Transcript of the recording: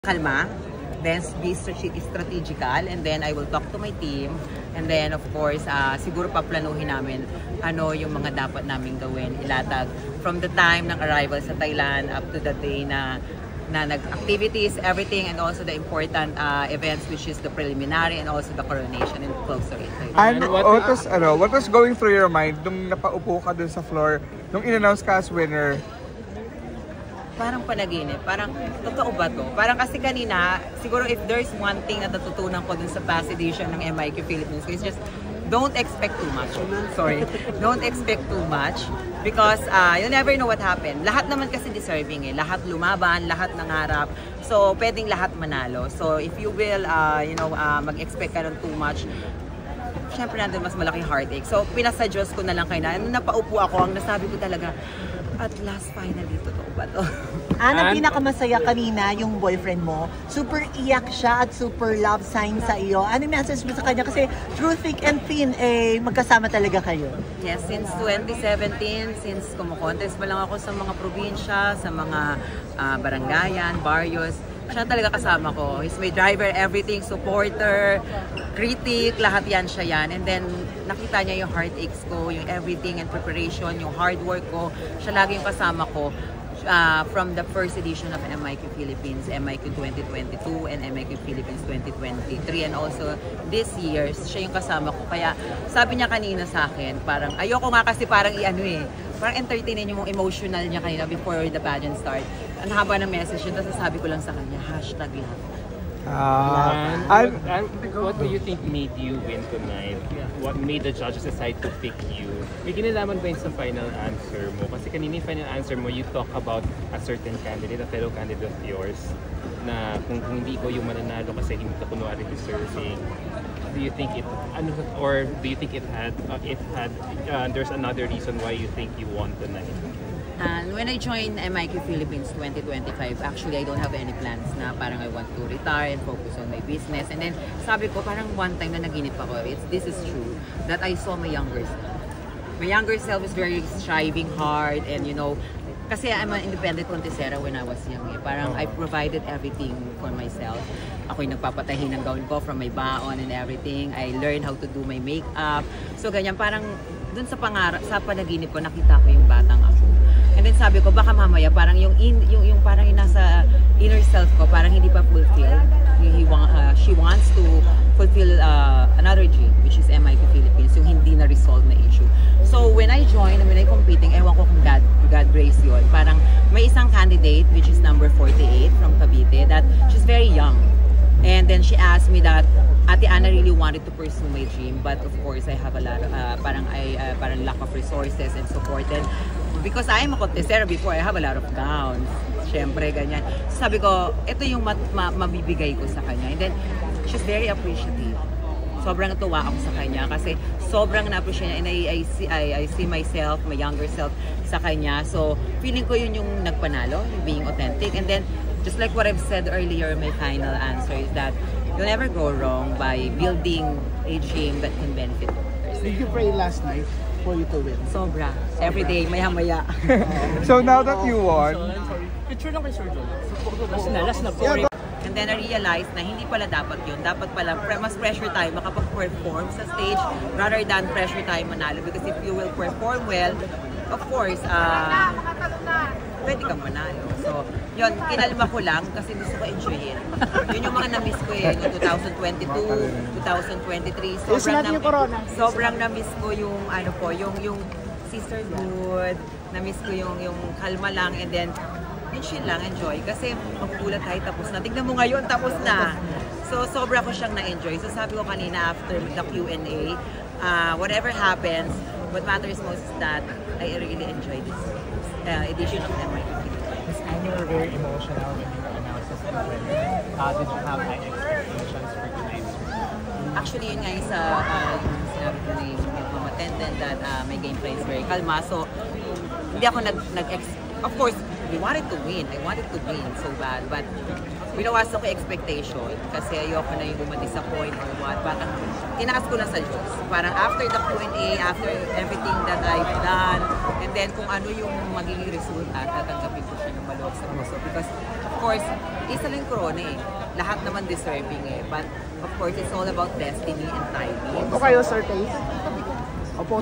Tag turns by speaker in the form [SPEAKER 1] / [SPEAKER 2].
[SPEAKER 1] Kalma, then be strategical, and then I will talk to my team, and then of course, siguro paplanuhin namin ano yung mga dapat naming gawin, ilatag from the time ng arrival sa Thailand up to the day na nag-activities, everything, and also the important events, which is the preliminary and also the coronation and closer.
[SPEAKER 2] And what was going through your mind nung napaupo ka dun sa floor, nung in-announce ka as winner?
[SPEAKER 1] Parang panaginip. Parang, totoo ba to? Parang kasi kanina, siguro if there's one thing na natutunan ko dun sa past edition ng MIQ Philippines, it's just, don't expect too much. Sorry. Don't expect too much. Because you'll never know what happened. Lahat naman kasi deserving eh. Lahat lumaban, lahat nangarap. So, pwedeng lahat manalo. So, if you will, mag-expect ka ng too much, syempre nandun mas malaking heartache. So, pinasadyos ko na lang kayo na, napaupo ako, ang nasabi ko talaga, at last, finally, totoo ba to?
[SPEAKER 3] Ang pinakamasaya kanina, yung boyfriend mo, super iyak siya at super love sign sa iyo. Ano yung message mo sa kanya? Kasi through thick and thin, magkasama talaga kayo.
[SPEAKER 1] Yes, since 2017, since kumukontest pa lang ako sa mga probinsya, sa mga barangayan, barrios, siya talaga kasama ko. He's my driver, everything, supporter, critic, lahat yan siya yan. And then, nakita niya yung heartaches ko, yung everything and preparation, yung hard work ko. Siya lagi yung kasama ko from the first edition of MIQ Philippines, MIQ 2022 and MIQ Philippines 2023. And also, this year, siya yung kasama ko. Kaya, sabi niya kanina sa akin, parang, ayoko nga kasi parang parang entertainin yung emotional niya kanina before the pageant start. Ang haba ng message yun, tapos sabi ko lang sa kanya, hashtag lang.
[SPEAKER 4] And what do you think made you win tonight? What made the judges decide to pick you? May kinalaman ba yun sa final answer mo? Kasi kanina yung final answer mo, you talk about a certain candidate, a fellow candidate of yours, na kung hindi ko yung mananalo kasi hindi ka kunwari deserving. Do you think it, or do you think there's another reason why you think you won tonight?
[SPEAKER 1] And when I joined MIQ Philippines 2025, actually I don't have any plans na parang I want to retire and focus on my business. And then sabi ko parang one time na naginip ako, this is true, that I saw my younger self. My younger self is very striving hard and kasi I'm an independent contestera when I was young eh. Parang I provided everything for myself. Ako'y nagpapatahi ng gown ko from my baon and everything. I learned how to do my makeup. So ganyan, parang dun sa pangarap, sa panaginip ko, nakita ko yung batang ako. And then sabi ko, baka mamaya parang yung parang yung nasa inner self ko, parang hindi pa fulfilled. She wants to fulfill another dream, which is MIQ Philippines, yung hindi na-resolve na issue. So when I joined, when I competing, ewan ko kung God grace yun. Parang may isang candidate, which is number 48 from Cavite, that she's very young. And then she asked me that Ate Ana really wanted to pursue my dream, but of course I have a lot of, parang lack of resources and support. And because I am a contestera before, I have a lot of gowns. Siyempre, ganyan. So sabi ko, ito yung mabibigay ko sa kanya. And then, she's very appreciative. Sobrang tuwa ako sa kanya kasi sobrang na-appreciate niya. And I see myself, my younger self sa kanya. So, feeling ko yun yung nagpanalo, yung being authentic. And then, just like what I've said earlier, my final answer is that you'll never go wrong by building a dream that can benefit others.
[SPEAKER 5] Did you pray last night for you to win?
[SPEAKER 1] Sobra. Every day, maya-maya.
[SPEAKER 2] So now that you won,
[SPEAKER 4] Picture lang kay Sir John. Last na po.
[SPEAKER 1] And then I realized na hindi pala dapat yun. Dapat pala mas pressure tayo makapag-perform sa stage rather than pressure tayo manalo. Because if you will perform well, of course, pwede kang manalo. So, yun, kinalma ko lang kasi gusto ko enjoyin. Yun yung mga na-miss ko eh, no, 2022, 2023. Sobrang na-miss ko yung, yung sisterhood, na-miss ko yung kalma lang, and then, yung chill lang, enjoy. Kasi magugulat tayo, tapos na. Tignan mo ngayon, tapos na. So, sobra ko siyang na-enjoy. So, sabi ko kanina after the Q&A, whatever happens, what matters most is that I really enjoy this edition of MIQ.
[SPEAKER 5] This time you were very emotional when you were announced as the winner. Did you have high expectations for tonight's win?
[SPEAKER 1] Actually, yun nga yung sinabi ko na yung attendant that my gameplay is very kalma. So, hindi ako of course, I wanted to win so bad, but binawas ako expectation kasi ayoko na yung ma-disappoint or what, but tinaas ko na sa Diyos. Parang after the Q&A, after everything that I've done, and then kung ano yung magiging resulta, tatanggapin ko siya ng maluwag sa puso because course, isa lang yung corona eh. Lahat naman deserving eh. But of course, it's all about destiny and timing.
[SPEAKER 6] O kayo, Sir Taze? Opo.